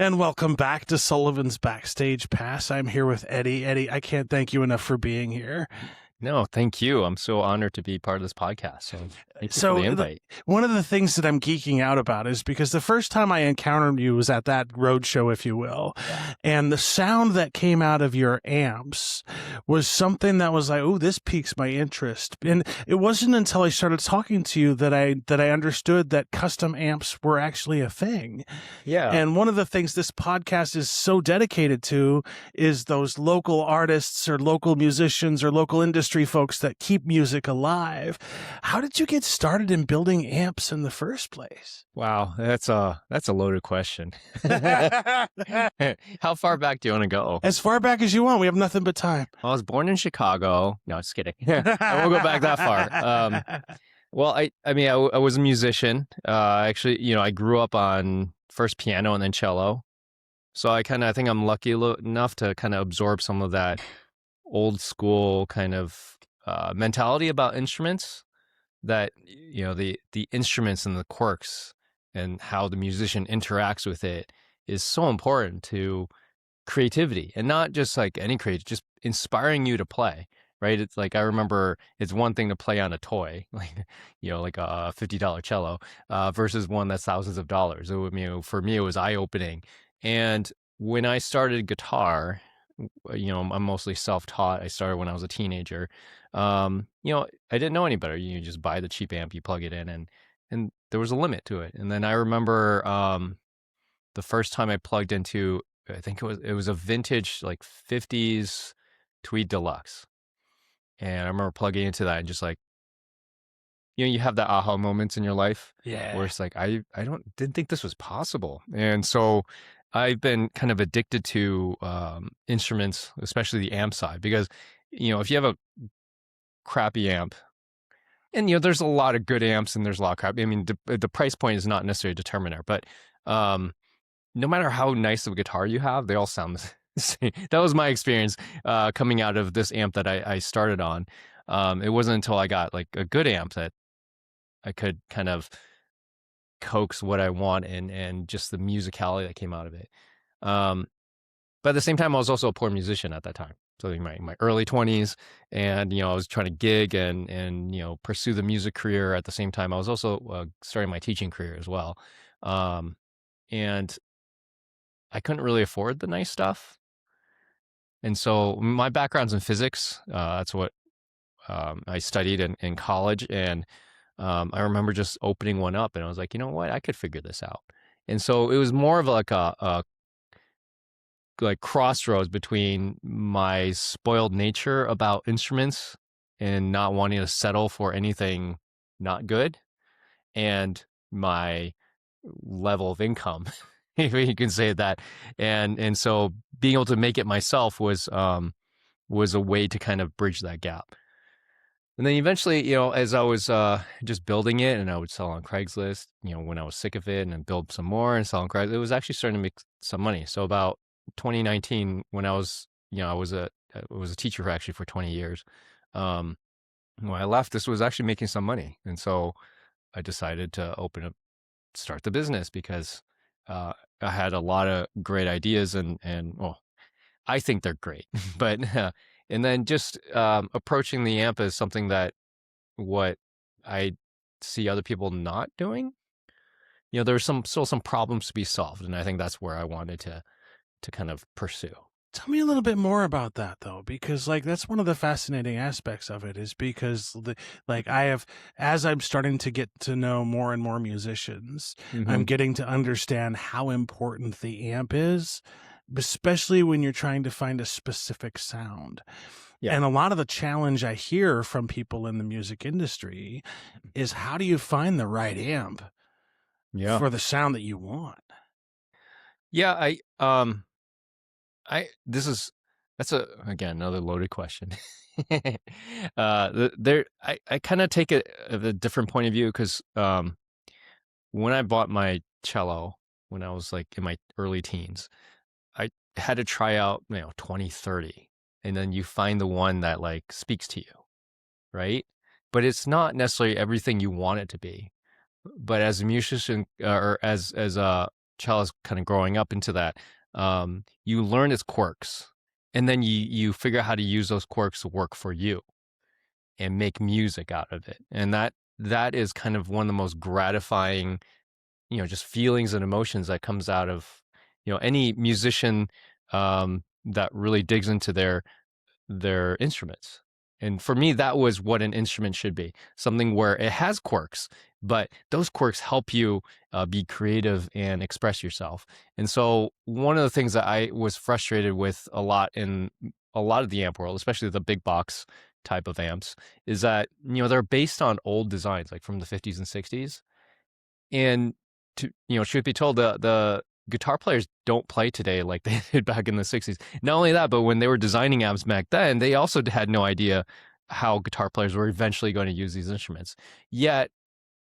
And welcome back to Sullivan's Backstage Pass. I'm here with Eddie. Eddie, I can't thank you enough for being here. No, thank you. I'm so honored to be part of this podcast. So thank you for the invite. One of the things that I'm geeking out about is because the first time I encountered you was at that road show, if you will, and the sound that came out of your amps was something that was like, oh, this piques my interest. And it wasn't until I started talking to you that I understood that custom amps were actually a thing. Yeah. And one of the things this podcast is so dedicated to is those local artists or local musicians or local industry folks that keep music alive. How did you get started in building amps in the first place? Wow, that's a loaded question. How far back do you want to go? As far back as you want. We have nothing but time. I was born in Chicago. No, just kidding. I won't go back that far. Well, I was a musician. Actually, I grew up on first piano and then cello. So I think I'm lucky enough to kind of absorb some of that old school kind of mentality about instruments, that the instruments and the quirks and how the musician interacts with it is so important to creativity, and not just like any creative, just inspiring you to play, right? It's like, I remember it's one thing to play on a toy, like a $50 cello, versus one that's thousands of dollars. For me, it was eye-opening. And when I started guitar, I'm mostly self-taught. I started when I was a teenager. I didn't know any better. You just buy the cheap amp, you plug it in, and there was a limit to it. And then I remember the first time I plugged into, I think it was a vintage like 50s Tweed Deluxe. And I remember plugging into that and just like, you have that aha moments in your life, where it's like, I didn't think this was possible. And so I've been kind of addicted to instruments, especially the amp side, because, if you have a crappy amp, and, there's a lot of good amps and there's a lot of crap. I mean, the price point is not necessarily a determiner, but no matter how nice of a guitar you have, they all sound the same. That was my experience coming out of this amp that I started on. It wasn't until I got like a good amp that I could kind of coax what I want and just the musicality that came out of it. But at the same time, I was also a poor musician at that time. So in my early 20s, and, I was trying to gig and pursue the music career. At the same time, I was also starting my teaching career as well. And I couldn't really afford the nice stuff. And so my background's in physics. That's what I studied in college. And I remember just opening one up and I was like, you know what, I could figure this out. And so it was more of like a crossroads between my spoiled nature about instruments and not wanting to settle for anything not good, and my level of income, if you can say that. And so being able to make it myself was a way to kind of bridge that gap. And then eventually, as I was just building it, and I would sell on Craigslist, when I was sick of it, and then build some more and sell on Craigslist, it was actually starting to make some money. So about 2019, when I was a teacher actually for 20 years. When I left, this was actually making some money. And so I decided to start the business, because I had a lot of great ideas, and well, I think they're great, but and then just approaching the amp as something that what I see other people not doing. There's still some problems to be solved, and I think that's where I wanted to kind of pursue. Tell me a little bit more about that, though, because that's one of the fascinating aspects of it, is because as I'm starting to get to know more and more musicians, I'm getting to understand how important the amp is, especially when you're trying to find a specific sound. Yeah. And a lot of the challenge I hear from people in the music industry is, how do you find the right amp for the sound that you want? Yeah, that's again another loaded question. I kind of take a different point of view, because when I bought my cello when I was like in my early teens, I had to try out 20, 30, and then you find the one that like speaks to you, right? But it's not necessarily everything you want it to be. But as a musician, or as a cello's kind of growing up into that, you learn its quirks, and then you figure out how to use those quirks to work for you and make music out of it. And that is kind of one of the most gratifying, just feelings and emotions that comes out of, any musician that really digs into their instruments. And for me, that was what an instrument should be, something where it has quirks, but those quirks help you be creative and express yourself. And so one of the things that I was frustrated with a lot in a lot of the amp world, especially the big box type of amps, is that, they're based on old designs, like from the 50s and 60s. And truth be told, the guitar players don't play today like they did back in the 60s. Not only that, but when they were designing amps back then, they also had no idea how guitar players were eventually going to use these instruments. Yet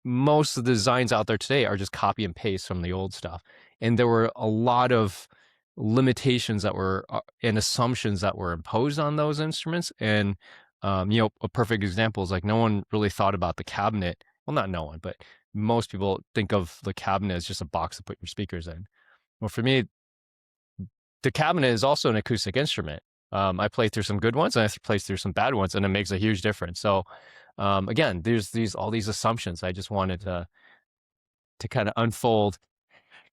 most of the designs out there today are just copy and paste from the old stuff. And there were a lot of limitations that were and assumptions that were imposed on those instruments. And a perfect example is like no one really thought about the cabinet. Well, not no one, but most people think of the cabinet as just a box to put your speakers in. Well, for me, the cabinet is also an acoustic instrument. I play through some good ones and I play through some bad ones, and it makes a huge difference. So, again, there's all these assumptions. I just wanted to kind of unfold.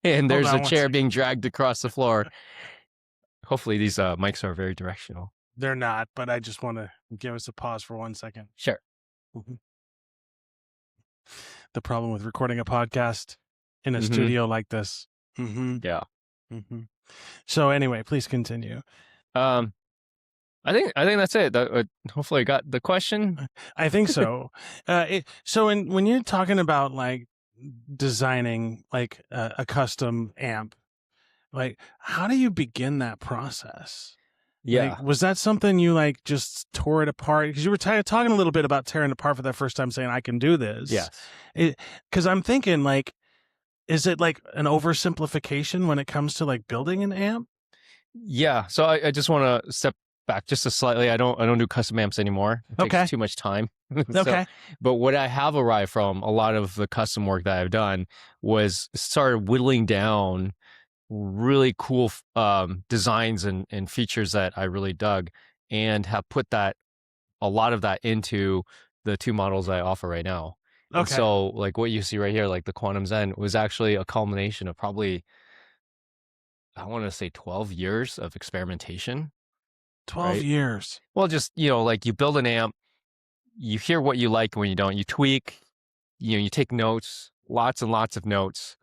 And there's a chair being dragged across the floor. Hopefully, these mics are very directional. They're not, but I just want to give us a pause for 1 second. Sure. Mm-hmm. The problem with recording a podcast in a studio like this. Mm-hmm. Yeah. Mm-hmm. So anyway, please continue. I think that's it. Hopefully I got the question. I think so. So when you're talking about like designing like a custom amp, like how do you begin that process? Yeah. Like, was that something you like just tore it apart? Because you were talking a little bit about tearing it apart for the first time, saying I can do this. Yes. Because I'm thinking like, is it like an oversimplification when it comes to like building an amp? Yeah. So I just want to step back just a slightly. I don't do custom amps anymore. It takes too much time. Okay. But what I have arrived from a lot of the custom work that I've done was started whittling down really cool designs and features that I really dug, and have put a lot of that into the two models I offer right now. Okay. And so like what you see right here, like the Quantum Zen, was actually a culmination of probably, I want to say 12 years of experimentation. 12 years. Well, just, like you build an amp, you hear what you like when you don't, you tweak, you take notes, lots and lots of notes.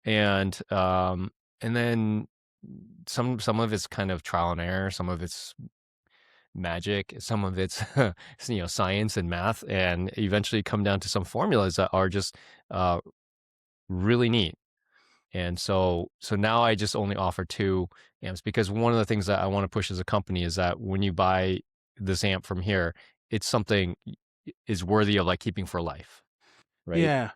And then some of it's kind of trial and error, some of it's magic, some of it's science and math, and eventually come down to some formulas that are just really neat. And so now I just only offer two amps, because one of the things that I want to push as a company is that when you buy this amp from here, it's something is worthy of like keeping for life. Right. Yeah.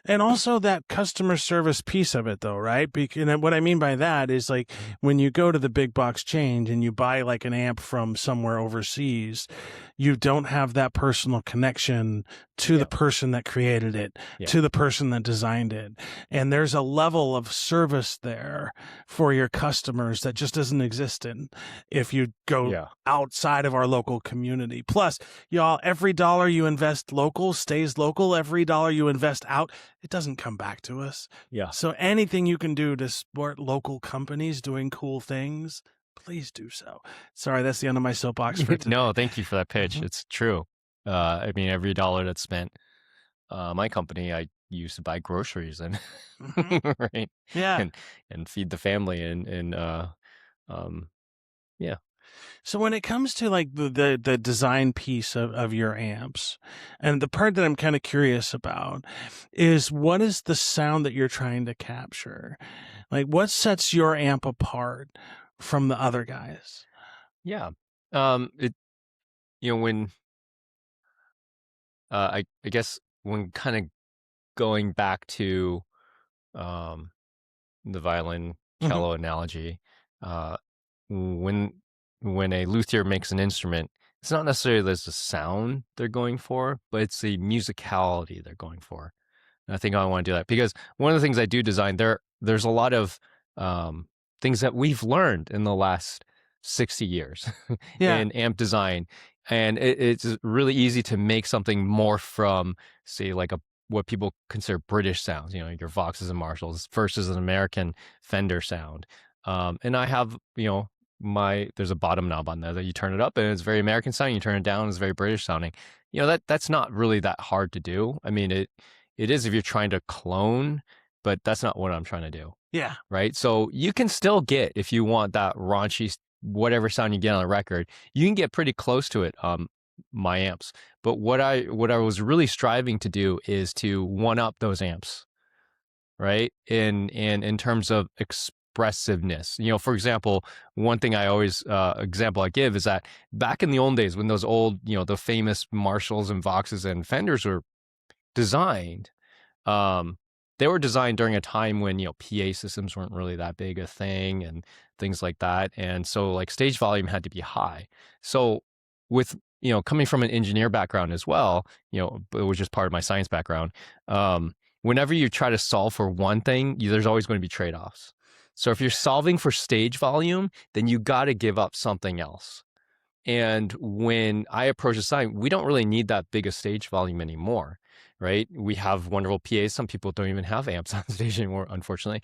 And also that customer service piece of it, though, right? And what I mean by that is like when you go to the big box chain and you buy like an amp from somewhere overseas, you don't have that personal connection to the person that created it, to the person that designed it. And there's a level of service there for your customers that just doesn't exist if you go outside of our local community. Plus, y'all, every dollar you invest local stays local. Every dollar you invest out, it doesn't come back to us. Yeah. So anything you can do to support local companies doing cool things, please do so. Sorry, that's the end of my soapbox for today. No, thank you for that pitch. It's true. I mean, every dollar that's spent, my company, I use to buy groceries and right. Yeah. And feed the family and yeah. So when it comes to like the design piece of your amps, and the part that I'm kind of curious about is what is the sound that you're trying to capture? Like what sets your amp apart from the other guys? Yeah. It, when, I guess when kind of going back to, the violin cello analogy, when a luthier makes an instrument, it's not necessarily there's a sound they're going for, but it's the musicality they're going for. I think I want to do that because one of the things I do design there's a lot of things that we've learned in the last 60 years Yeah. in amp design, and it's really easy to make something more from, say, like a what people consider British sounds, your Voxes and Marshalls versus an American Fender sound. And I have, there's a bottom knob on there that you turn it up and it's very American sounding. You turn it down, it's very British sounding. That's not really that hard to do. I mean, it is if you're trying to clone, but that's not what I'm trying to do. Yeah. Right. So you can still get, if you want that raunchy, whatever sound you get on a record, you can get pretty close to it. My amps. But what I was really striving to do is to one up those amps, right? In terms of expressiveness. For example, one thing I always example I give is that back in the old days when those old, the famous Marshalls and Voxes and Fenders were designed, they were designed during a time when PA systems weren't really that big a thing and things like that, and so like stage volume had to be high. So with coming from an engineer background as well, it was just part of my science background. Whenever you try to solve for one thing, there's always going to be trade-offs. So if you're solving for stage volume, then you got to give up something else. And when I approach design, we don't really need that big a stage volume anymore, right? We have wonderful PAs. Some people don't even have amps on stage anymore, unfortunately.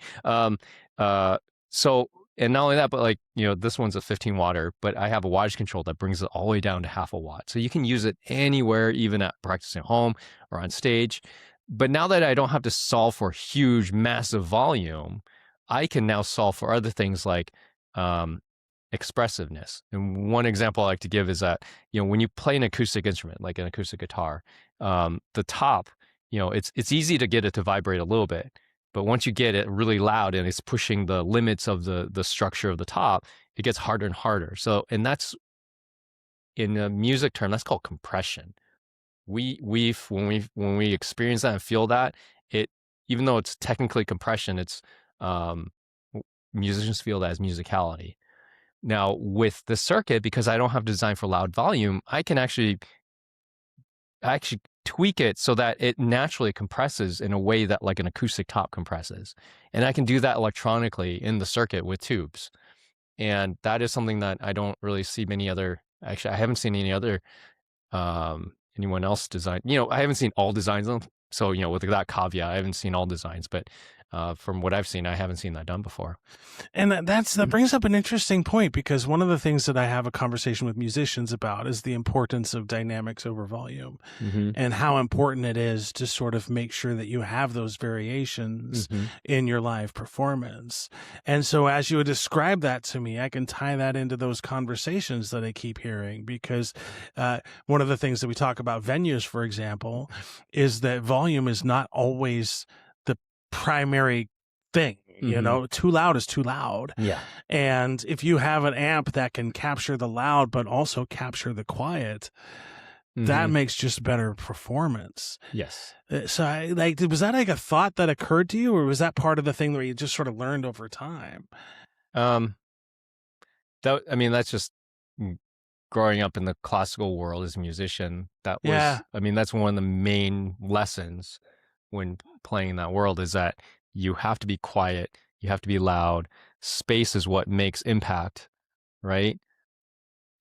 So, and not only that, but like, this one's a 15 watter, but I have a wattage control that brings it all the way down to half a watt. So you can use it anywhere, even at practicing at home or on stage. But now that I don't have to solve for huge, massive volume, I can now solve for other things like expressiveness. And one example I like to give is that, when you play an acoustic instrument, like an acoustic guitar, the top, it's easy to get it to vibrate a little bit. But once you get it really loud and it's pushing the limits of the structure of the top, it gets harder and harder. So, and that's, in a music term, that's called compression. When we experience that and feel that, it, even though it's technically compression, it's musicians feel that as musicality. Now with the circuit, because I don't have design for loud volume, I can actually tweak it so that it naturally compresses in a way that like an acoustic top compresses. And I can do that electronically in the circuit with tubes. And that is something that I don't really see many other, actually, I haven't seen any other, anyone else design. I haven't seen all designs. So, with that caveat, I haven't seen all designs, but from what I've seen, I haven't seen that done before. And that brings up an interesting point, because one of the things that I have a conversation with musicians about is the importance of dynamics over volume, and how important it is to sort of make sure that you have those variations in your live performance. And so as you would describe that to me, I can tie that into those conversations that I keep hearing, because one of the things that we talk about venues, for example, is that volume is not always the primary thing. Too loud is too loud. Yeah. And if you have an amp that can capture the loud but also capture the quiet, that makes just better performance. Yes. So was that like a thought that occurred to you, or was that part of the thing where you just sort of learned over time? That's just growing up in the classical world as a musician. That was, that's one of the main lessons when playing in that world, is that you have to be quiet, you have to be loud. Space is what makes impact, right?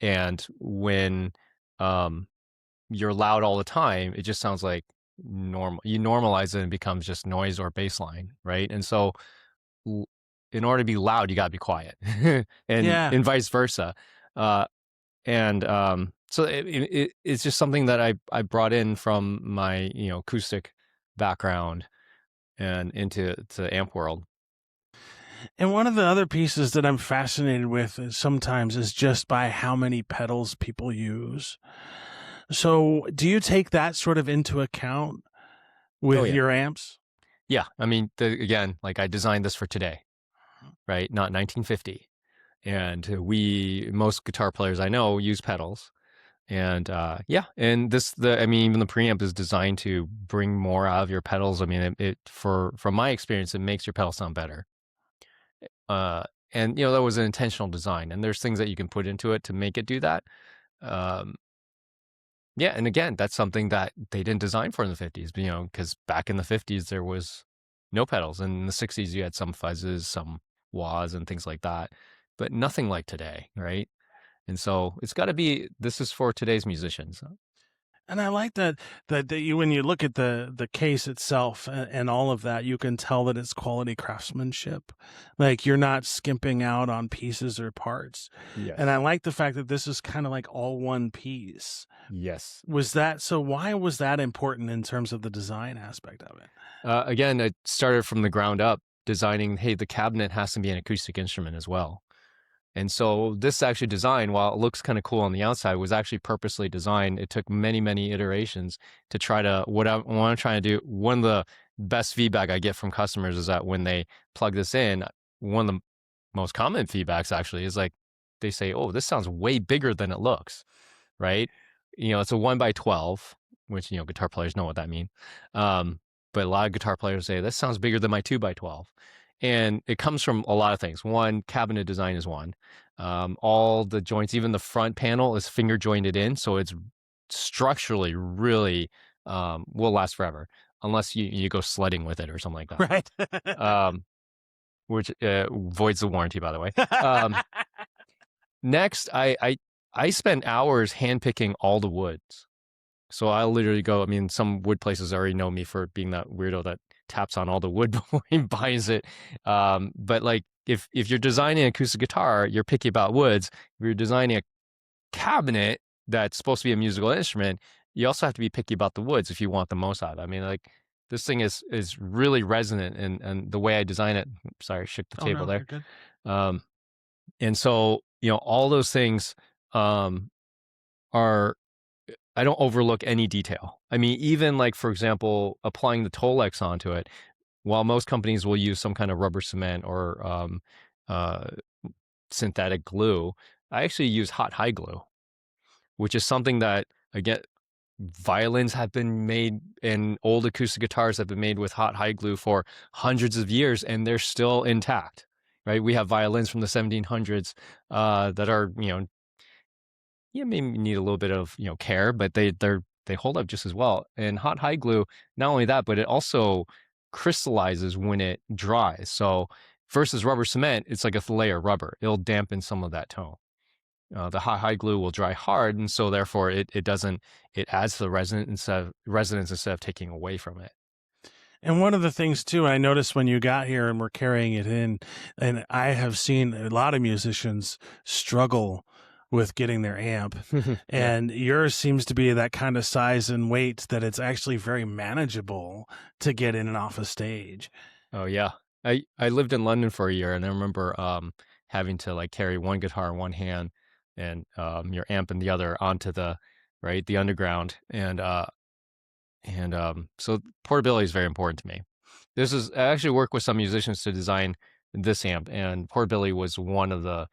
And when you're loud all the time, it just sounds like normal. You normalize it and it becomes just noise or bass line, right? And so in order to be loud, you got to be quiet, and vice versa. So it's just something that I brought in from my acoustic background and into the amp world. And one of the other pieces that I'm fascinated with sometimes is just by how many pedals people use. So do you take that sort of into account with your amps? Yeah. Again, like I designed this for today, right? Not 1950. And most guitar players I know use pedals. And and even the preamp is designed to bring more out of your pedals. From my experience, it makes your pedal sound better. And that was an intentional design, and there's things that you can put into it to make it do that. Yeah, and again, that's something that they didn't design for in the 50s, because back in the 50s there was no pedals, and in the 60s you had some fuzzes, some wahs, and things like that, but nothing like today, right? And so it's got to be, this is for today's musicians. And I like that you, when you look at the case itself and all of that, you can tell that it's quality craftsmanship. Like you're not skimping out on pieces or parts. And I Yes. like the fact that this is kind of like all one piece. Yes. Was that so? Why was that important in terms of the design aspect of it? Again, I started from the ground up designing, hey, the cabinet has to be an acoustic instrument as well. And so this actually design, while it looks kind of cool on the outside, was actually purposely designed. It took many, many iterations to try to, what I'm trying to do. One of the best feedback I get from customers is that when they plug this in, one of the most common feedbacks actually is like, they say, oh, this sounds way bigger than it looks, right? It's a 1x12, which, guitar players know what that means. But a lot of guitar players say, this sounds bigger than my 2x12. And it comes from a lot of things. One, cabinet design is one. All the joints, even the front panel is finger jointed in. So it's structurally really will last forever, unless you go sledding with it or something like that. Right. Which voids the warranty, by the way. Next, I spent hours handpicking all the woods. So I'll literally go, I mean, some wood places already know me for being that weirdo that taps on all the wood before he buys it. But like if you're designing an acoustic guitar, you're picky about woods. If you're designing a cabinet that's supposed to be a musical instrument, you also have to be picky about the woods if you want the most out of it. I mean, like this thing is really resonant, and the way I design it, sorry, I shook the Oh table no, there. you're good. And so, all those things are, I don't overlook any detail. I mean, even like, for example, applying the Tolex onto it, while most companies will use some kind of rubber cement or uh, synthetic glue, I actually use hot high glue, which is something that, again, violins have been made and old acoustic guitars have been made with hot high glue for hundreds of years, and they're still intact, right? We have violins from the 1700s that are, maybe need a little bit of care, but they hold up just as well. And hot high glue, not only that, but it also crystallizes when it dries. So versus rubber cement, it's like a layer of rubber. It'll dampen some of that tone. The hot high glue will dry hard, and so therefore it doesn't, it adds to the resonance instead of taking away from it. And one of the things too, I noticed when you got here and were carrying it in, and I have seen a lot of musicians struggle with getting their amp, Yeah. and yours seems to be that kind of size and weight that it's actually very manageable to get in and off a stage. Oh yeah. I lived in London for a year, and I remember having to like carry one guitar in one hand and your amp in the other onto the underground. And so portability is very important to me. I actually work with some musicians to design this amp, and portability was one of the,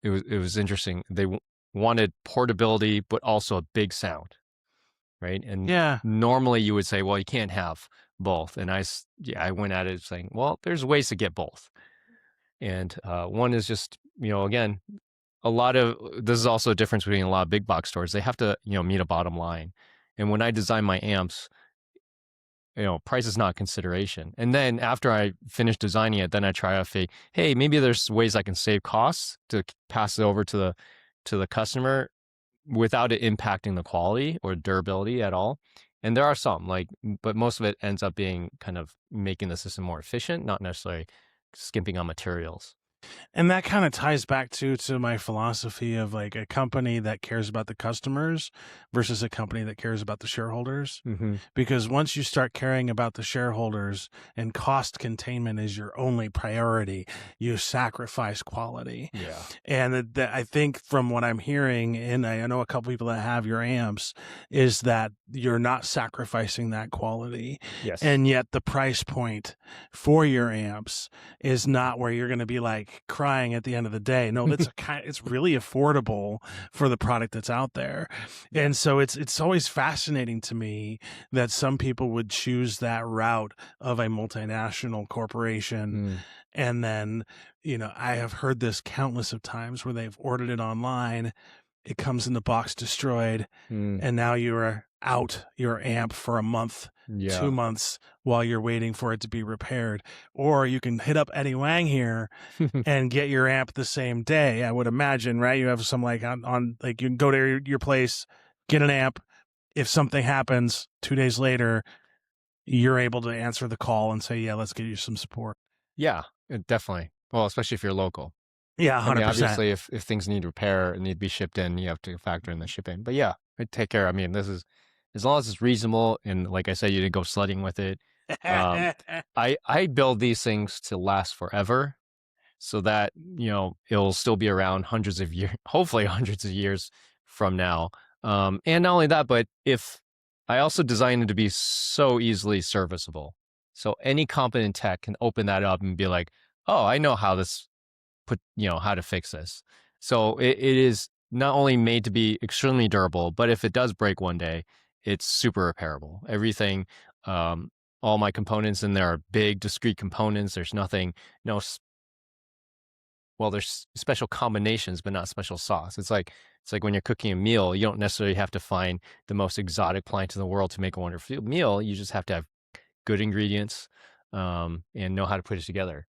it was interesting. They wanted portability, but also a big sound, right? And Yeah. normally you would say, well, you can't have both. And I went at it saying, well, there's ways to get both. And one is just, again, a lot of, this is also a difference between a lot of big box stores. They have to, meet a bottom line. And when I design my amps, price is not a consideration. And then after I finish designing it, then I try to think, hey, maybe there's ways I can save costs to pass it over to the customer without it impacting the quality or durability at all. And there are some, but most of it ends up being kind of making the system more efficient, not necessarily skimping on materials. And that kind of ties back to my philosophy of like a company that cares about the customers versus a company that cares about the shareholders. Mm-hmm. Because once you start caring about the shareholders and cost containment is your only priority, you sacrifice quality. Yeah. And I think from what I'm hearing, and I know a couple people that have your amps, is that you're not sacrificing that quality. Yes. And yet the price point for your amps is not where you're going to be like crying at the end of the day. No, it's really affordable for the product that's out there. And so it's always fascinating to me that some people would choose that route of a multinational corporation. And then, I have heard this countless of times where they've ordered it online it comes in the box destroyed, and now you're out your amp for a month, Yeah. 2 months while you're waiting for it to be repaired. Or you can hit up Eddie Wang here and get your amp the same day. I would imagine, right? You have some like on like you can go to your place, get an amp. If something happens 2 days later, you're able to answer the call and say, yeah, let's get you some support. Yeah, definitely. Well, especially if you're local. Yeah, I mean, 100%. obviously, if things need repair and need to be shipped in, you have to factor in the shipping. But yeah, I take care. I mean, this is as long as it's reasonable, and like I said, you didn't go sledding with it. I build these things to last forever, so that it'll still be around hundreds of years, hopefully hundreds of years from now. And not only that, but if I also designed it to be so easily serviceable, so any competent tech can open that up and be like, oh, I know how this how to fix this. So it is not only made to be extremely durable, but if it does break one day, it's super repairable. Everything, all my components in there are big, discrete components. There's nothing, no, well, there's special combinations, but not special sauce. It's like when you're cooking a meal, you don't necessarily have to find the most exotic plant in the world to make a wonderful meal. You just have to have good ingredients, and know how to put it together.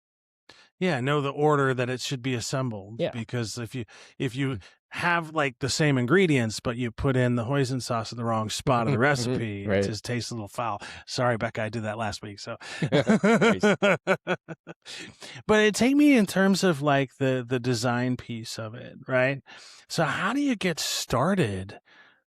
Yeah, know the order that it should be assembled. Yeah. Because if you have like the same ingredients, but you put in the hoisin sauce in the wrong spot of the recipe, Right. it just tastes a little foul. Sorry, Becca, I did that last week. So, but it take me in terms of like the design piece of it, right? So how do you get started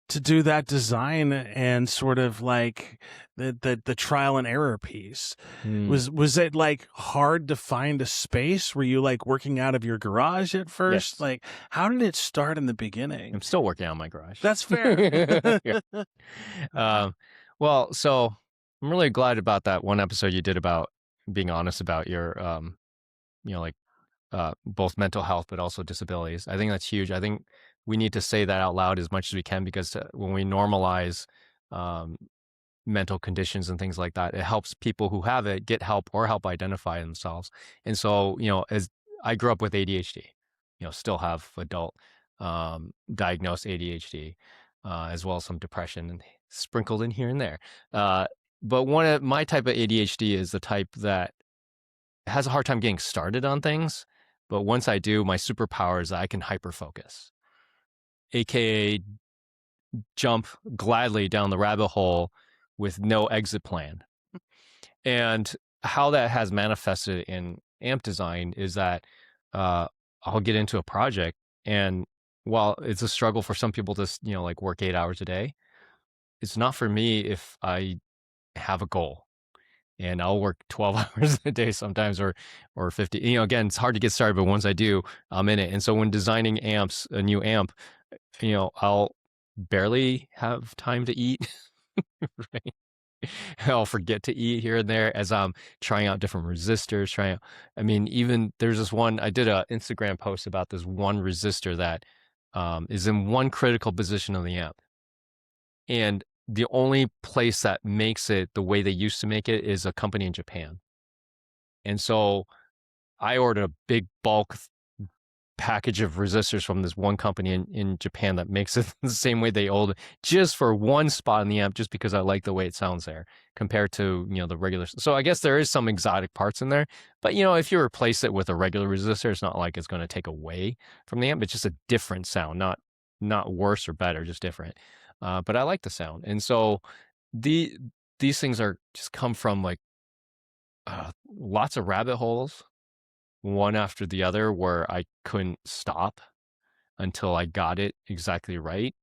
to do that design and sort of like the trial and error piece? Was it like hard to find a space? Were you like working out of your garage at first? Yes. Like, how did it start in the beginning? I'm still working on my garage. That's fair. Well, so I'm really glad about that one episode you did about being honest about your both mental health but also disabilities. I think that's huge. I think we need to say that out loud as much as we can, because when we normalize mental conditions and things like that, it helps people who have it get help or help identify themselves. And so, as I grew up with ADHD, still have adult diagnosed ADHD, as well as some depression and sprinkled in here and there. But one of my type of ADHD is the type that has a hard time getting started on things. But once I do, my superpower is I can hyper focus, AKA jump gladly down the rabbit hole with no exit plan. And how that has manifested in amp design is that I'll get into a project, and while it's a struggle for some people to like work 8 hours a day, it's not for me if I have a goal. And I'll work 12 hours a day sometimes, or 50. Again, it's hard to get started, but once I do, I'm in it. And so when designing amps, a new amp, I'll barely have time to eat. Right? I'll forget to eat here and there as I'm trying out different resistors. Even there's this one, I did a Instagram post about this one resistor that is in one critical position of the amp. And the only place that makes it the way they used to make it is a company in Japan. And so I ordered a big bulk package of resistors from this one company in Japan that makes it the same way they old, just for one spot in the amp, just because I like the way it sounds there compared to, the regular. So I guess there is some exotic parts in there, but if you replace it with a regular resistor, it's not like it's going to take away from the amp. It's just a different sound, not worse or better, just different. But I like the sound. And so these things are just come from like lots of rabbit holes, one after the other, where I couldn't stop until I got it exactly right.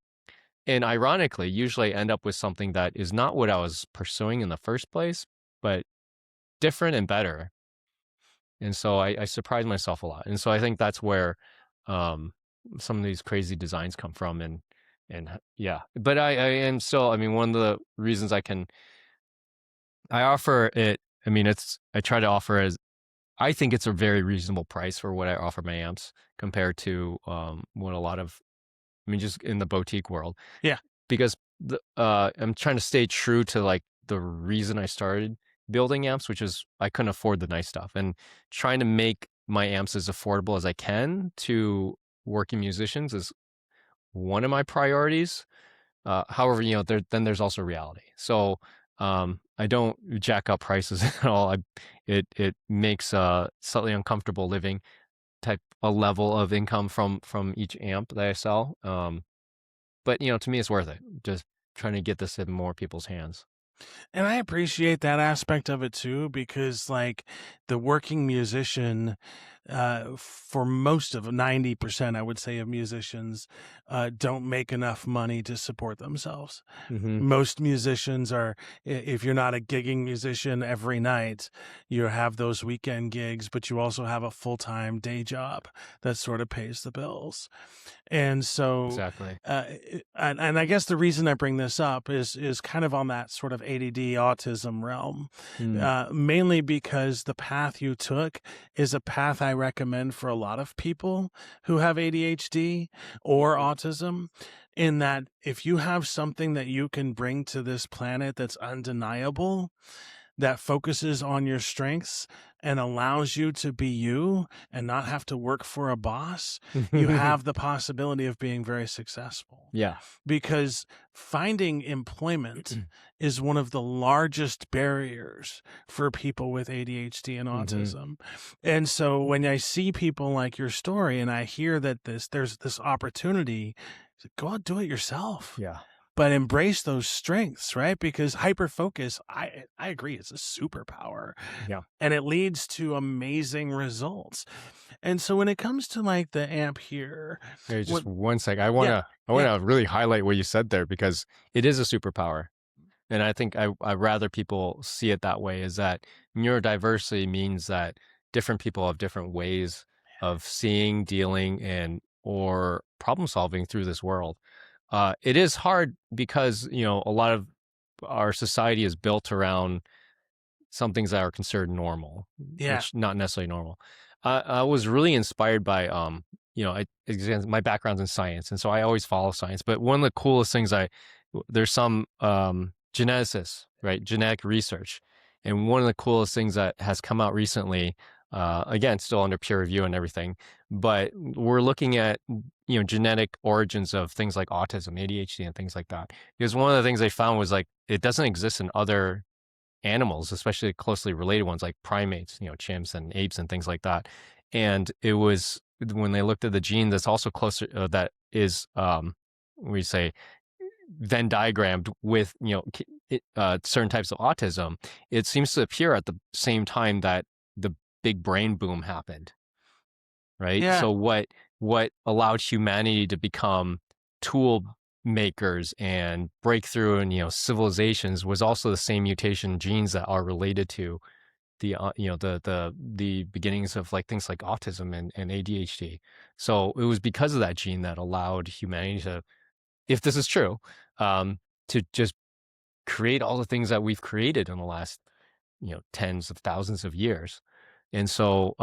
And ironically, usually I end up with something that is not what I was pursuing in the first place, but different and better. And so I surprise myself a lot. And so I think that's where some of these crazy designs come from. And yeah, but I am still, one of the reasons I offer it, I try to offer as, I think it's a very reasonable price for what I offer my amps compared to what a lot of, just in the boutique world. Yeah. Because I'm trying to stay true to like the reason I started building amps, which is I couldn't afford the nice stuff, and trying to make my amps as affordable as I can to working musicians is one of my priorities. However, then there's also reality. So I don't jack up prices at all. It makes slightly uncomfortable living type a level of income from each amp that I sell. But to me, it's worth it. Just trying to get this in more people's hands. And I appreciate that aspect of it too, because like the working musician, for most of 90%, I would say, of musicians, don't make enough money to support themselves. Most musicians are, if you're not a gigging musician every night, you have those weekend gigs, but you also have a full-time day job that sort of pays the bills. And so, Exactly. and I guess the reason I bring this up is kind of on that sort of ADD autism realm, mainly because the path you took is a path I recommend for a lot of people who have ADHD or autism, in that if you have something that you can bring to this planet that's undeniable, that focuses on your strengths and allows you to be you and not have to work for a boss, you have the possibility of being very successful. Yeah. Because finding employment is one of the largest barriers for people with ADHD and autism. And so when I see people like your story and I hear that there's this opportunity, go out, do it yourself. Yeah. But embrace those strengths, right? Because hyperfocus, I agree, it's a superpower. Yeah. And it leads to amazing results. And so when it comes to like the amp here, Hey, just one sec. I wanna really highlight what you said there, because it is a superpower. And I think I'd rather people see it that way, is that neurodiversity means that different people have different ways of seeing, dealing, or problem solving through this world. It is hard because, a lot of our society is built around some things that are considered normal, which not necessarily normal. I was really inspired by, my background's in science, and so I always follow science. But one of the coolest things there's some geneticists, right? Genetic research. And one of the coolest things that has come out recently, again, still under peer review and everything, but we're looking at, genetic origins of things like autism, ADHD, and things like that. Because one of the things they found was like, it doesn't exist in other animals, especially closely related ones like primates, chimps and apes and things like that. And it was when they looked at the gene that's also closer, that is, we say, Venn diagrammed with, certain types of autism, it seems to appear at the same time that the big brain boom happened. Right. Yeah. So what allowed humanity to become tool makers and breakthrough and civilizations was also the same mutation genes that are related to the the beginnings of like things like autism and ADHD. So it was because of that gene that allowed humanity to, if this is true, to just create all the things that we've created in the last tens of thousands of years. And so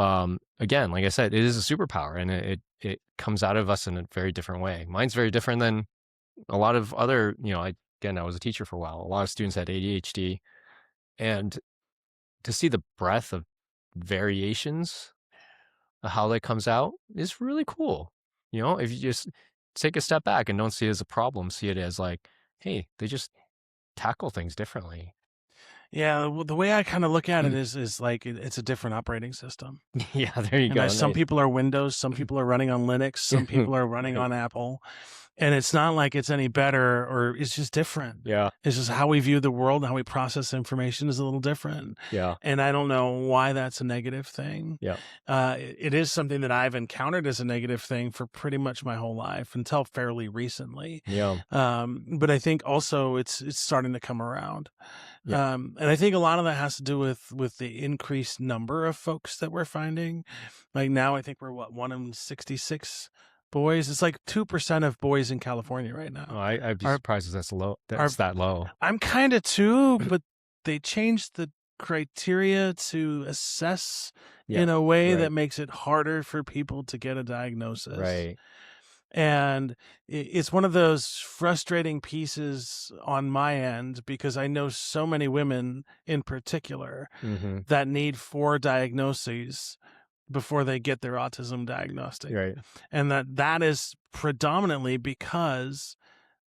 again, like I said, it is a superpower, and it comes out of us in a very different way. Mine's very different than a lot of other, I was a teacher for a while. A lot of students had ADHD, and to see the breadth of variations of how that comes out is really cool. If you just take a step back and don't see it as a problem, see it as like, hey, they just tackle things differently. Yeah, well, the way I kind of look at it is like it's a different operating system. Yeah, there you go. Some Nice. people are Windows, some people are running on Linux, some people are running on Apple. And it's not like it's any better, or it's just different. Yeah. It's just how we view the world and how we process information is a little different. Yeah. And I don't know why that's a negative thing. Yeah. It is something that I've encountered as a negative thing for pretty much my whole life until fairly recently. Yeah. But I think also it's starting to come around. Yeah. And I think a lot of that has to do with the increased number of folks that we're finding. Like now, I think we're 1 in 66 boys. It's like 2% of boys in California right now. Oh, I'd be surprised if that's low. That's that low. I'm kind of too, but they changed the criteria to assess in a way that makes it harder for people to get a diagnosis. Right. And it's one of those frustrating pieces on my end, because I know so many women in particular that need 4 diagnoses before they get their autism diagnostic. Right. And that is predominantly because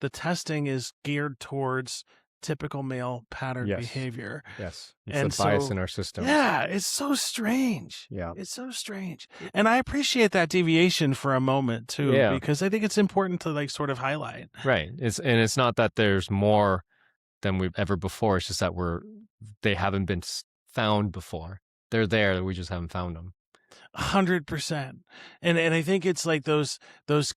the testing is geared towards typical male pattern Yes. behavior. Yes. It's And the bias so, in our systems. yeah, it's so strange. Yeah. It's so strange. And I appreciate that deviation for a moment too, Yeah. because I think it's important to like sort of highlight. Right. It's not that there's more than we've ever before. It's just that they haven't been found before. They're there. We just haven't found them. 100%. And I think it's like those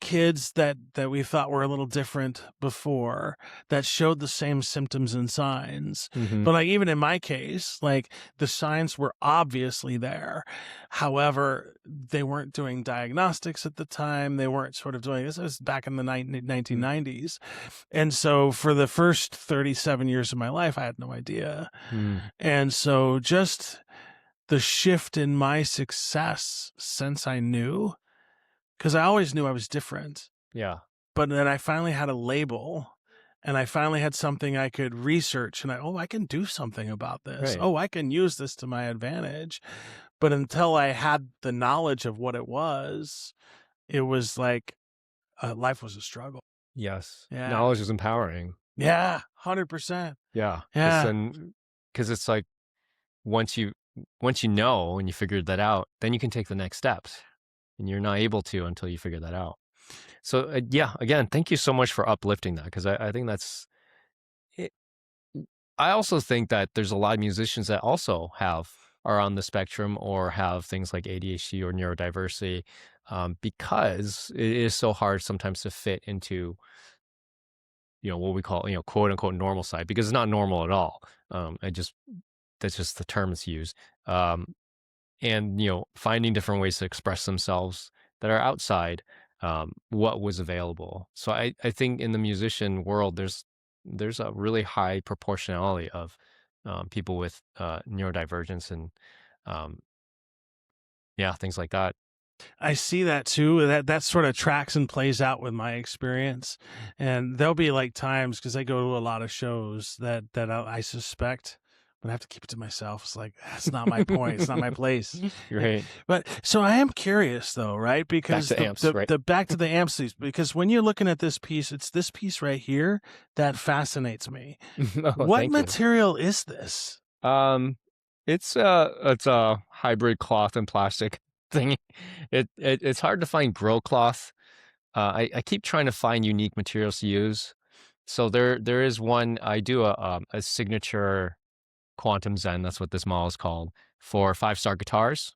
kids that we thought were a little different before that showed the same symptoms and signs. Mhm. But like even in my case, like the signs were obviously there. However, they weren't doing diagnostics at the time. They weren't sort of doing this. It was back in the 1990s. And so for the first 37 years of my life, I had no idea. And so just the shift in my success since I knew, because I always knew I was different. Yeah. But then I finally had a label and I finally had something I could research and I can do something about this. Right. Oh, I can use this to my advantage. But until I had the knowledge of what it was like life was a struggle. Yes. Yeah. Knowledge is empowering. Yeah, 100%. Yeah. Yeah. Because it's like once you know and you figured that out, then you can take the next steps, and you're not able to until you figure that out. So yeah, again, thank you so much for uplifting that, because I think that's it. I also think that there's a lot of musicians that also are on the spectrum or have things like ADHD or neurodiversity, because it is so hard sometimes to fit into what we call quote unquote normal side, because it's not normal at all. That's just the term that's used. And finding different ways to express themselves that are outside what was available. So I think in the musician world, there's a really high proportionality of people with neurodivergence and things like that. I see that too. That sort of tracks and plays out with my experience. And there'll be like times, because I go to a lot of shows that I suspect, but I have to keep it to myself. It's like, that's not my point. It's not my place. Right. But so I am curious though, right? Because Back to amps, right? the back to the amps, because when you're looking at this piece, it's this piece right here that fascinates me. What material is this? It's a hybrid cloth and plastic thing. It's hard to find grow cloth. I keep trying to find unique materials to use. So there is one. I do a signature Quantum Zen. That's what this model is called, for 5-star guitars.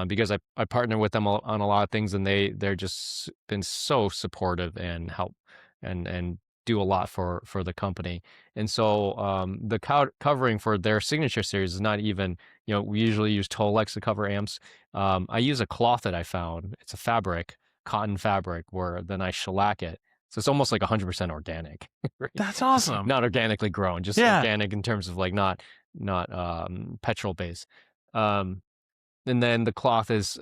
Because I partner with them on a lot of things, and they're just been so supportive and help and do a lot for the company. And so the covering for their signature series is not even, we usually use Tolex to cover amps. I use a cloth that I found. It's a fabric, cotton fabric, where then I shellac it. So it's almost like 100% organic. Right? That's awesome. Not organically grown, just organic in terms of like not petrol based. And then the cloth is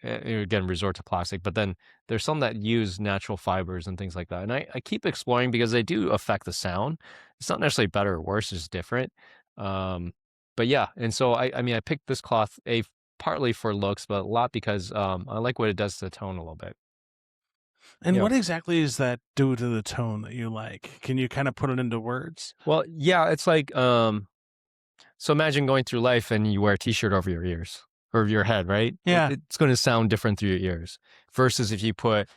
again resort to plastic, but then there's some that use natural fibers and things like that. And I keep exploring because they do affect the sound. It's not necessarily better or worse, it's different. But yeah, and so I mean I picked this cloth partly for looks, but a lot because I like what it does to the tone a little bit. And what exactly does that do to the tone that you like? Can you kind of put it into words? Well, yeah, it's like so imagine going through life and you wear a t-shirt over your ears or your head, right? Yeah. It's going to sound different through your ears versus if you put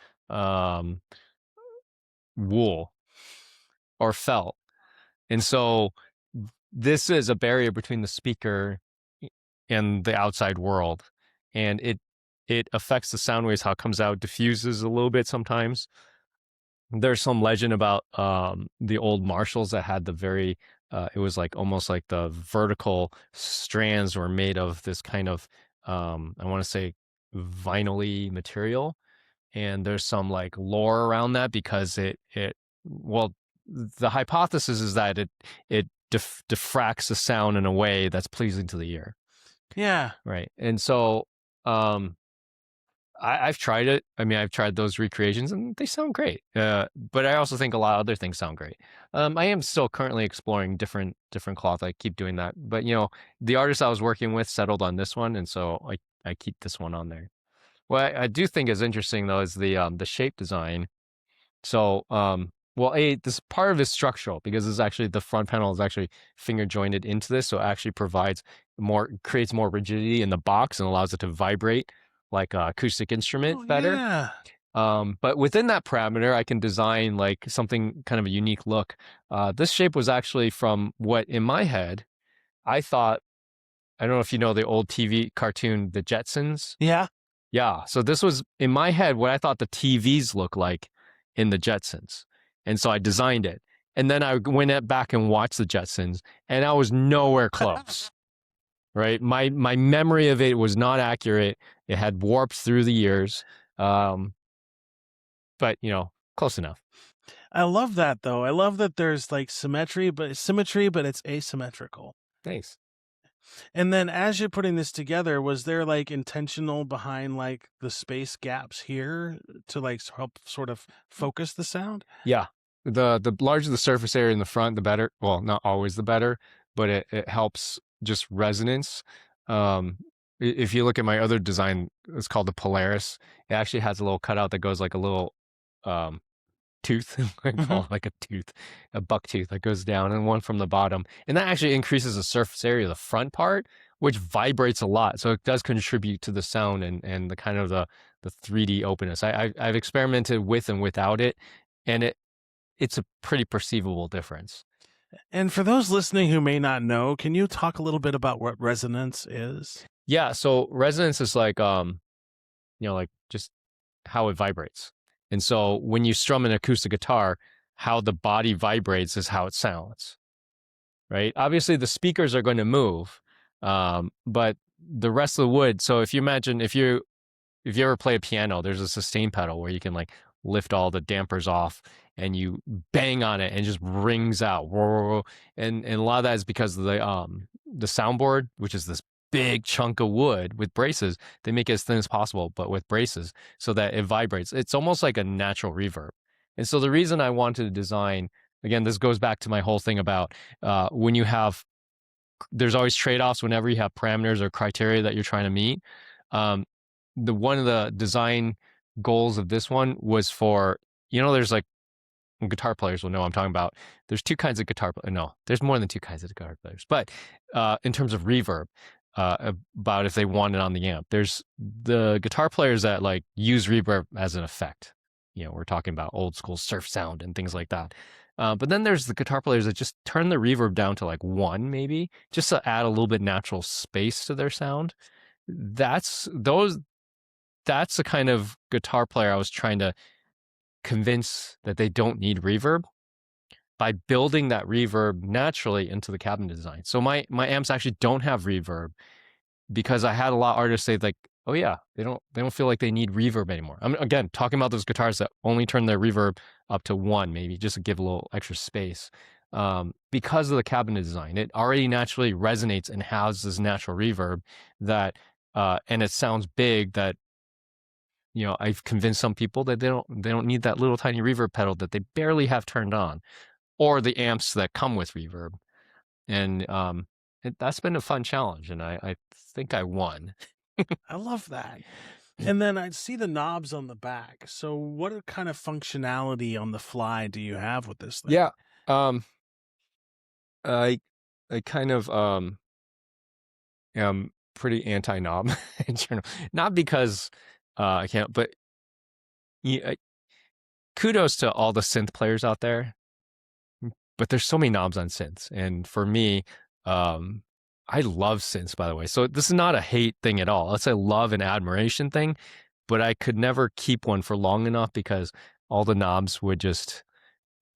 wool or felt. And so this is a barrier between the speaker and the outside world. And it affects the sound waves, how it comes out, diffuses a little bit sometimes. There's some legend about the old Marshalls that had the very it was like almost like the vertical strands were made of this kind of I want to say vinyl-y material, and there's some like lore around that because well, the hypothesis is that it diffracts the sound in a way that's pleasing to the ear. Yeah. Right. And so I've tried it. I mean, I've tried those recreations and they sound great. But I also think a lot of other things sound great. I am still currently exploring different cloth. I keep doing that. But, the artist I was working with settled on this one. And so I keep this one on there. What I do think is interesting though is the shape design. So well, this part of it is structural because this is actually the front panel is actually finger jointed into this, so it actually creates more rigidity in the box and allows it to vibrate like an acoustic instrument Oh better. yeah. But within that parameter, I can design like something kind of a unique look. This shape was actually from what in my head I thought. I don't know if you know the old TV cartoon, The Jetsons. Yeah. Yeah. So this was in my head what I thought the TVs look like in the Jetsons. And so I designed it. And then I went back and watched the Jetsons and I was nowhere close. Right. My memory of it was not accurate. It had warped through the years. But close enough. I love that though. I love that there's like symmetry, but it's asymmetrical. Thanks. And then as you're putting this together, was there like intentional behind like the space gaps here to like help sort of focus the sound? Yeah. The larger the surface area in the front, the better. Well, not always the better, but it helps just resonance. If you look at my other design, it's called the Polaris. It actually has a little cutout that goes like a little um tooth. I call it like a tooth, a buck tooth that goes down, and one from the bottom. And that actually increases the surface area of the front part, which vibrates a lot. So it does contribute to the sound and the kind of the 3D openness. I've experimented with and without it, and it's a pretty perceivable difference. And for those listening who may not know, can you talk a little bit about what resonance is? Yeah, so resonance is like like just how it vibrates. And so when you strum an acoustic guitar, how the body vibrates is how it sounds. Right? Obviously the speakers are going to move. But the rest of the wood, so if you imagine if you ever play a piano, there's a sustain pedal where you can like lift all the dampers off and you bang on it and it just rings out. And a lot of that is because of the soundboard, which is this big chunk of wood with braces. They make it as thin as possible, but with braces so that it vibrates. It's almost like a natural reverb. And so the reason I wanted to design, again, this goes back to my whole thing about when you have, there's always trade-offs whenever you have parameters or criteria that you're trying to meet. One of the design goals of this one was for, there's like guitar players will know what I'm talking about. There's two kinds of guitar players. No, there's more than two kinds of guitar players. But in terms of reverb, about if they want it on the amp, there's the guitar players that like use reverb as an effect. We're talking about old school surf sound and things like that. But then there's the guitar players that just turn the reverb down to like 1, maybe, just to add a little bit natural space to their sound. That's the kind of guitar player I was trying to convince that they don't need reverb by building that reverb naturally into the cabinet design. So my amps actually don't have reverb because I had a lot of artists say like, oh yeah, they don't feel like they need reverb anymore. I'm again talking about those guitars that only turn their reverb up to 1, maybe just to give a little extra space. Because of the cabinet design, it already naturally resonates and has this natural reverb that and it sounds big that I've convinced some people that they don't need that little tiny reverb pedal that they barely have turned on, or the amps that come with reverb. And that's been a fun challenge, and I think I won. I love that. And then I see the knobs on the back. So what kind of functionality on the fly do you have with this thing? Yeah. I kind of am pretty anti-knob in general. Not because I can't, but kudos to all the synth players out there. But there's so many knobs on synths, and for me, I love synths, by the way. So this is not a hate thing at all. It's a love and admiration thing. But I could never keep one for long enough because all the knobs would just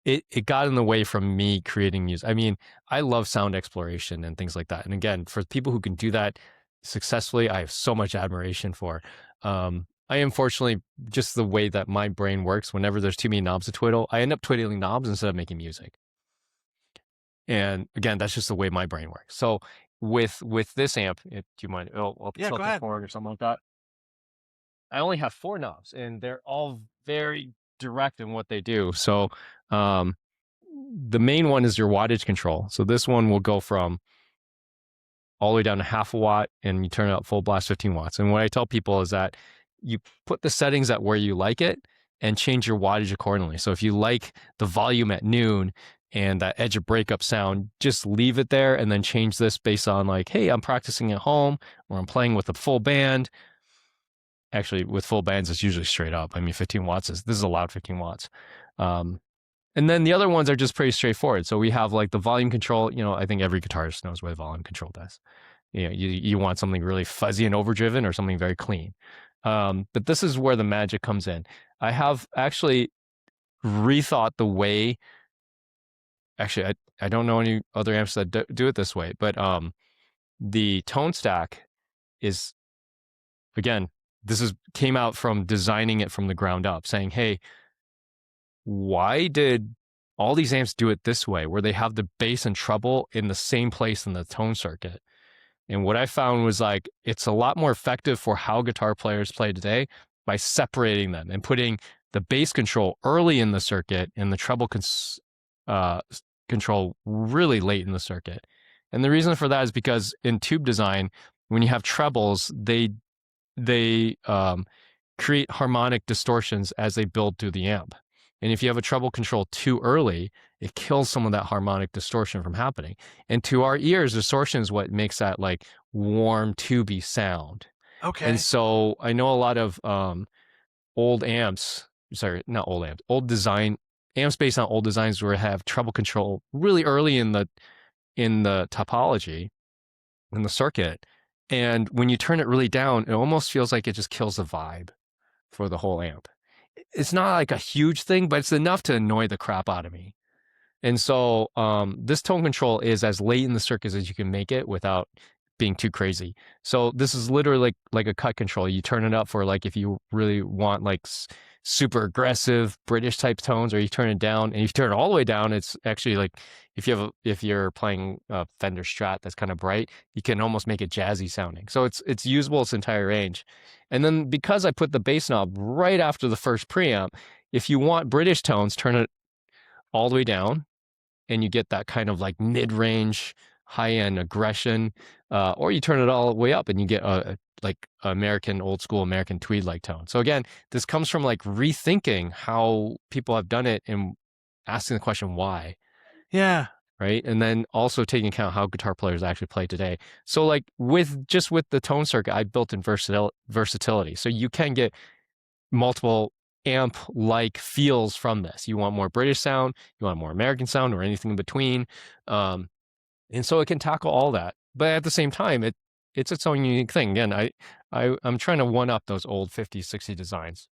it got in the way from me creating music. I mean, I love sound exploration and things like that. And again, for people who can do that successfully, I have so much admiration for. I unfortunately, just the way that my brain works, whenever there's too many knobs to twiddle, I end up twiddling knobs instead of making music. And again, that's just the way my brain works. So with this amp, do you mind? I'll Yeah, tilt go it ahead. forward or something like that. I only have 4 knobs, and they're all very direct in what they do. So um, the main one is your wattage control. So this one will go from all the way down to half a watt, and you turn it up full blast 15 watts. And what I tell people is that you put the settings at where you like it and change your wattage accordingly. So if you like the volume at noon and that edge of breakup sound, just leave it there and then change this based on like, hey, I'm practicing at home or I'm playing with a full band. Actually, with full bands, it's usually straight up. I mean, 15 watts this is a loud 15 watts. And then the other ones are just pretty straightforward. So we have like the volume control. I think every guitarist knows what the volume control does. You want something really fuzzy and overdriven or something very clean. But this is where the magic comes in. I have actually rethought the way. Actually, I don't know any other amps that do it this way, but the tone stack is, again, came out from designing it from the ground up, saying, hey, why did all these amps do it this way, where they have the bass and treble in the same place in the tone circuit? And what I found was like, it's a lot more effective for how guitar players play today by separating them and putting the bass control early in the circuit and the treble control really late in the circuit. And the reason for that is because in tube design, when you have trebles, they create harmonic distortions as they build through the amp. And if you have a treble control too early, it kills some of that harmonic distortion from happening. And to our ears, distortion is what makes that like warm, tubey sound. Okay. And so I know a lot of old design amps based on old designs where have treble control really early in the topology, in the circuit. And when you turn it really down, it almost feels like it just kills the vibe for the whole amp. It's not like a huge thing, but it's enough to annoy the crap out of me. And so this tone control is as late in the circuit as you can make it without being too crazy. So this is literally like a cut control. You turn it up for like if you really want like super aggressive British type tones, or you turn it down. And if you turn it all the way down, it's actually like if you're playing a Fender Strat that's kind of bright, you can almost make it jazzy sounding. So it's usable its entire range. And then because I put the bass knob right after the first preamp, if you want British tones, turn it all the way down, and you get that kind of like mid-range, high-end aggression, or you turn it all the way up and you get a like American, old school American tweed-like tone. So again, this comes from like rethinking how people have done it and asking the question why. Yeah. Right. And then also taking account how guitar players actually play today. So like with the tone circuit, I built in versatility. So you can get multiple amp-like feels from this. You want more British sound, you want more American sound, or anything in between. And so it can tackle all that. But at the same time, it's its own unique thing. Again, I'm trying to one-up those old 50s, 60s designs.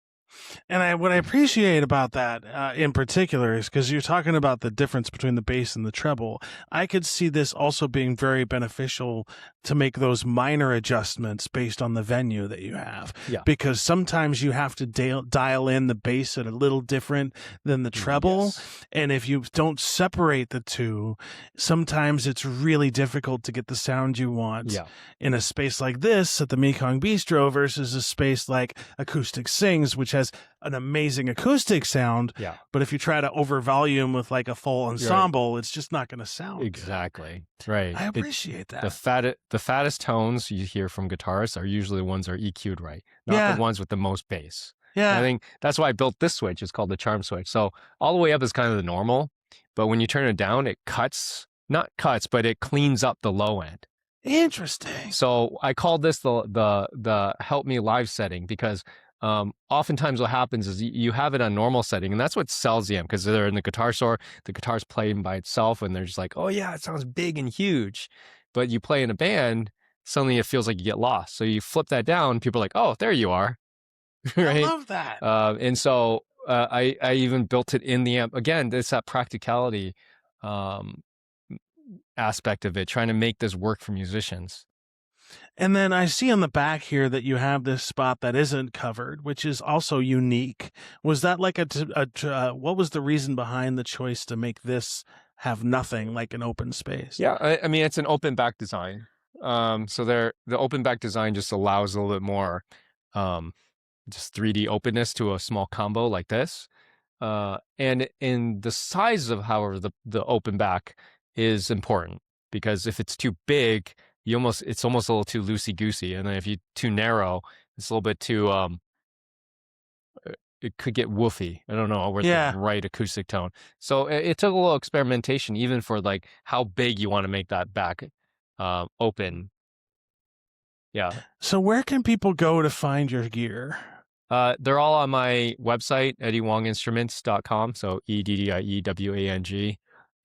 And what I appreciate about that in particular is because you're talking about the difference between the bass and the treble. I could see this also being very beneficial to make those minor adjustments based on the venue that you have. Yeah. Because sometimes you have to dial in the bass at a little different than the treble. Yes. And if you don't separate the two, sometimes it's really difficult to get the sound you want in a space like this at the Mekong Bistro versus a space like Acoustic Sings, which has an amazing acoustic sound. Yeah. But if you try to over volume with like a full ensemble, it's just not going to sound exactly good. Right. I appreciate that. The fattest tones you hear from guitarists are usually the ones that are EQ'd right, not the ones with the most bass. Yeah. And I think that's why I built this switch. It's called the charm switch. So all the way up is kind of the normal, but when you turn it down, it but it cleans up the low end. Interesting. So I called this the help me live setting because oftentimes what happens is you have it on normal setting, and that's what sells the amp, because they're in the guitar store, the guitar's playing by itself, and they're just like, oh yeah, it sounds big and huge. But you play in a band, suddenly it feels like you get lost. So you flip that down, people are like, oh, there you are. Right? I love that. And so I even built it in the amp. Again, it's that practicality aspect of it, trying to make this work for musicians. And then I see on the back here that you have this spot that isn't covered, which is also unique. Was that like what was the reason behind the choice to make this have nothing, like an open space? Yeah, I mean, it's an open back design. So the open back design just allows a little bit more just 3D openness to a small combo like this. And in the size of, however, the open back is important, because if it's too big, it's almost a little too loosey goosey, and then if you too narrow, it's a little bit too it could get woofy. I don't know where's the Yeah. right acoustic tone. So it took a little experimentation, even for like how big you want to make that back open. Yeah. So where can people go to find your gear? They're all on my website, eddiewanginstruments.com. So EDDIEWANG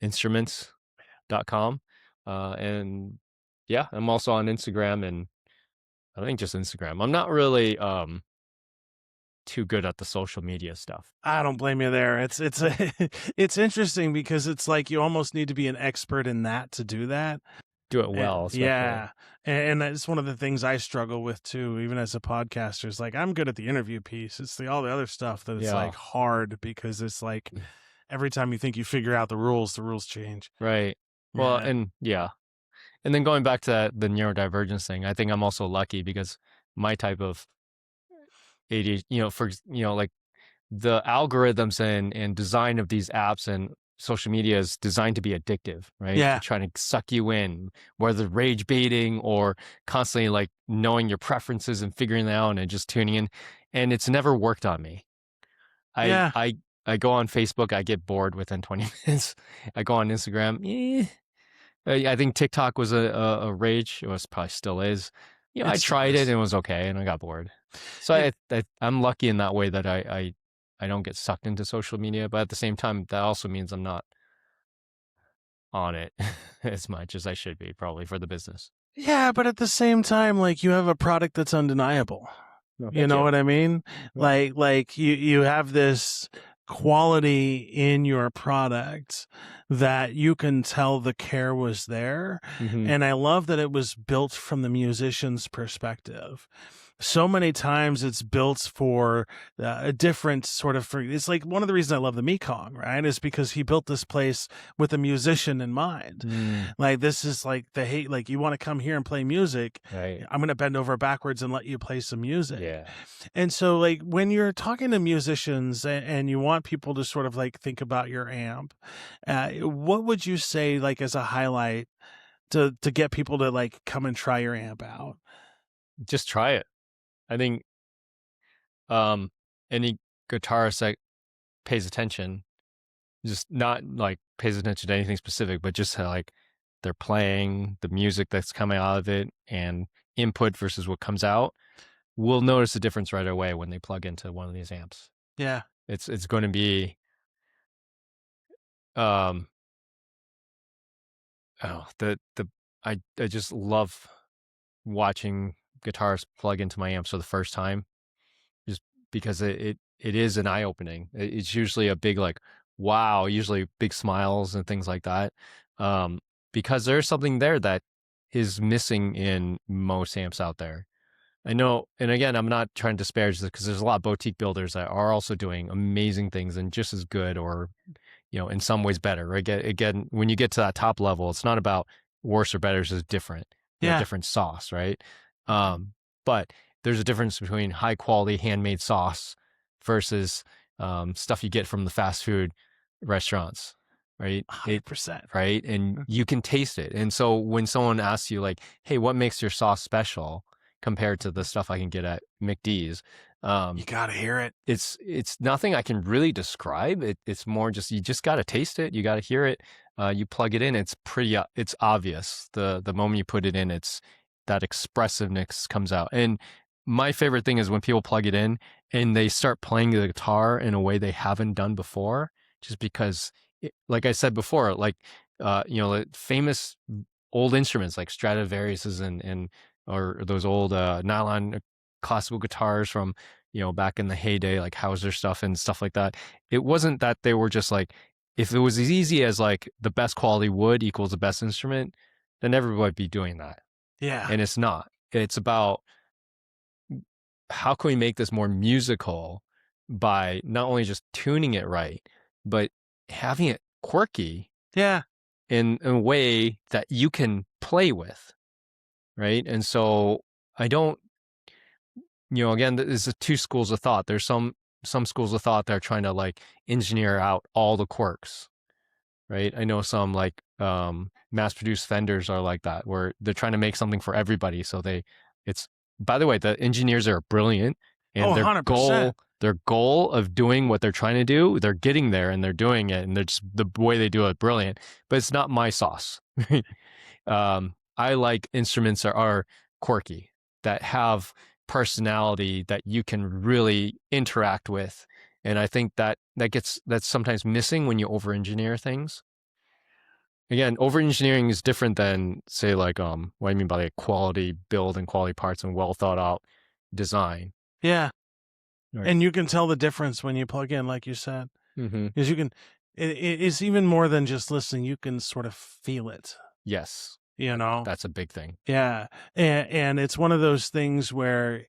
instruments.com. And yeah, I'm also on Instagram, and I think just Instagram. I'm not really too good at the social media stuff. I don't blame you there. It's it's interesting because it's like you almost need to be an expert in that to do that. Do it well, especially. Yeah. And that's one of the things I struggle with too, even as a podcaster. Is like I'm good at the interview piece. It's all the other stuff that it's Yeah. like hard because it's like every time you think you figure out the rules change. Right. Well, Yeah. and yeah. And then going back to the neurodivergence thing, I think I'm also lucky because my type of ADHD, like the algorithms and design of these apps and social media is designed to be addictive, right? Yeah. To try to suck you in, whether rage baiting or constantly like knowing your preferences and figuring it out and just tuning in. And it's never worked on me. I Yeah. I I go on Facebook, I get bored within 20 minutes. I go on Instagram, I think TikTok was a rage. It was probably still is. It I still tried it is. and it was okay, and I got bored. So It, I'm lucky in that way that I don't get sucked into social media, but at the same time, that also means I'm not on it as much as I should be, probably for the business. yeah, but at the same time, like you have a product that's undeniable. No, You thank know you. what I mean? Yeah. Like you have this quality in your product that you can tell the care was there. Mm-hmm. And I love that it was built from the musician's perspective. So many times it's built for a different sort of, it's like one of the reasons I love the Mekong, right? Is because he built this place with a musician in mind. Like this is like the hate, like you want to come here and play music. Right. I'm going to bend over backwards and let you play some music. Yeah. And so like when you're talking to musicians and you want people to sort of like think about your amp, what would you say like as a highlight to get people to like come and try your amp out? Just try it. I think any guitarist that pays attention, just not like pays attention to anything specific, but just how like they're playing, the music that's coming out of it, and input versus what comes out, will notice a difference right away when they plug into one of these amps. Yeah. It's going to be oh I just love watching guitarists plug into my amps for the first time, just because it is an eye opening. It's usually a big like wow, usually big smiles and things like that, because there's something there that is missing in most amps out there. I know, and again, I'm not trying to disparage this because there's a lot of boutique builders that are also doing amazing things and just as good, or in some ways better. Right? Again, when you get to that top level, it's not about worse or better; it's just different. Yeah. Different sauce, right? But there's a difference between high quality handmade sauce versus stuff you get from the fast food restaurants, right? 100%. Right, and you can taste it. And so when someone asks you like, "Hey, what makes your sauce special?" compared to the stuff I can get at McD's, You got to hear it. it's nothing I can really describe. It's more just you just got to taste it. You got to hear it. You plug it in. It's it's obvious. The moment you put it in, it's that expressiveness comes out. And my favorite thing is when people plug it in and they start playing the guitar in a way they haven't done before, just because, like I said before, like like famous old instruments like Stradivariuses and or those old nylon classical guitars from back in the heyday, like Hauser stuff and stuff like that. It wasn't that they were just like, if it was as easy as like the best quality wood equals the best instrument, then everybody would be doing that. Yeah. And it's not. It's about how can we make this more musical by not only just tuning it right, but having it quirky. Yeah. In a way that you can play with. Right. And so I don't, again, there's two schools of thought. There's some schools of thought that are trying to like engineer out all the quirks. right? I know some like mass-produced vendors are like that, where they're trying to make something for everybody. So it's by the way, the engineers are brilliant, and 100%. their goal of doing what they're trying to do, they're getting there and they're doing it, and they're just the way they do it brilliant. But it's not my sauce. I like instruments that are quirky, that have personality that you can really interact with. And I think that's sometimes missing when you over-engineer things. Again, over-engineering is different than, say, like what I mean by like quality build and quality parts and well thought out design. Yeah. Right. And you can tell the difference when you plug in, like you said, Mm-hmm. because you can. It's even more than just listening. You can sort of feel it. Yes. You know. That's a big thing. Yeah, and it's one of those things where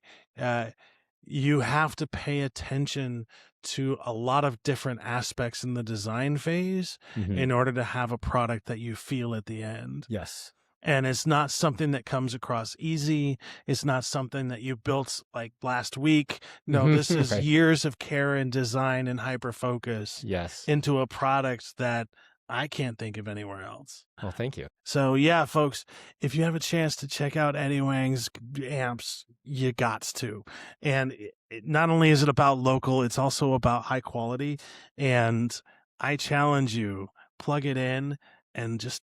you have to pay attention to a lot of different aspects in the design phase in order to have a product that you feel at the end. Yes. And it's not something that comes across easy. It's not something that you built like last week. No, this is Right. years of care and design and hyper focus into a product that I can't think of anywhere else. Well, thank you. So yeah, folks, if you have a chance to check out Eddie Wang's amps, you gots to. And not only is it about local, it's also about high quality. And I challenge you, plug it in and just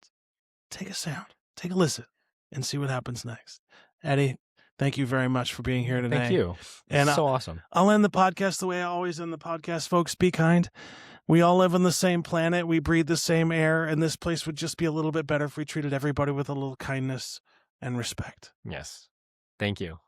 take a sound, take a listen, and see what happens next. Eddie, thank you very much for being here today. Thank you. And so awesome. I'll end the podcast the way I always end the podcast, folks. Be kind. We all live on the same planet. We breathe the same air, and this place would just be a little bit better if we treated everybody with a little kindness and respect. Yes. Thank you.